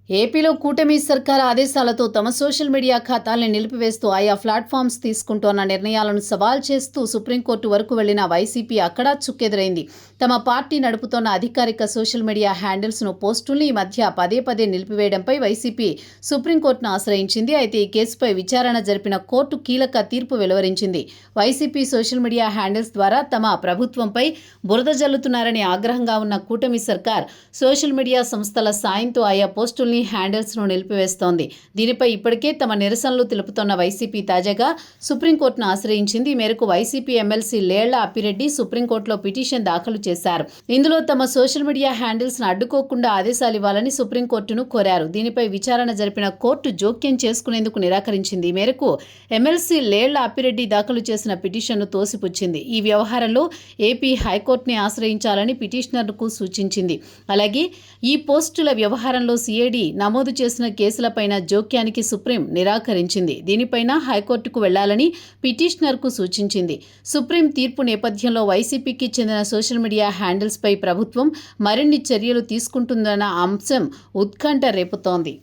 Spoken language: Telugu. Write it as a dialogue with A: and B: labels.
A: ఏపీలో కూటమి సర్కార్ ఆదేశాలతో తమ సోషల్ మీడియా ఖాతాల్ని నిలిపివేస్తూ ఆయా ప్లాట్ఫామ్స్ తీసుకుంటోన్న నిర్ణయాలను సవాల్ చేస్తూ సుప్రీంకోర్టు వరకు వెళ్లిన వైసీపీ అక్కడా చుక్కెదురైంది. తమ పార్టీ నడుపుతోన్న అధికారిక సోషల్ మీడియా హ్యాండిల్స్ను పోస్టుల్ని ఈ మధ్య పదే పదే నిలిపివేయడంపై వైసీపీ సుప్రీంకోర్టును ఆశ్రయించింది. అయితే ఈ కేసుపై విచారణ జరిపిన కోర్టు కీలక తీర్పు వెలువరించింది. వైసీపీ సోషల్ మీడియా హ్యాండిల్స్ ద్వారా తమ ప్రభుత్వంపై బురద జల్లుతున్నారని ఆగ్రహంగా ఉన్న కూటమి సర్కార్ సోషల్ మీడియా సంస్థల సాయంతో ఆయా పోస్టుల్ని హ్యాండిల్స్ను నిలిపివేస్తోంది. దీనిపై ఇప్పటికే తమ నిరసనలు తెలుపుతోన్న వైసీపీ తాజాగా సుప్రీంకోర్టును ఆశ్రయించింది. ఈ మేరకు వైసీపీ ఎమ్మెల్సీ లేళ్ల అప్పిరెడ్డి సుప్రీంకోర్టులో పిటిషన్ దాఖలు చేశారు. ఇందులో తమ సోషల్ మీడియా హ్యాండిల్స్ను అడ్డుకోకుండా ఆదేశాలు ఇవ్వాలని సుప్రీంకోర్టును కోరారు. దీనిపై విచారణ జరిపిన కోర్టు జోక్యం చేసుకునేందుకు నిరాకరించింది. ఈ మేరకు ఎమ్మెల్సీ లేళ్ల అప్పిరెడ్డి దాఖలు చేసిన పిటిషన్ను తోసిపుచ్చింది. ఈ వ్యవహారంలో ఏపీ హైకోర్టుని ఆశ్రయించాలని పిటిషనర్కు సూచించింది. అలాగే ఈ పోస్టుల వ్యవహారంలో సిఐడి నమోదు చేసిన కేసులపైన జోక్యానికి సుప్రీం నిరాకరించింది. దీనిపైన హైకోర్టుకు వెళ్లాలని పిటిషనర్కు సూచించింది. సుప్రీం తీర్పు నేపథ్యంలో వైసీపీకి చెందిన సోషల్ మీడియా హ్యాండిల్స్పై ప్రభుత్వం మరిన్ని చర్యలు తీసుకుంటుందన్న అంశం ఉత్కంఠ రేపుతోంది.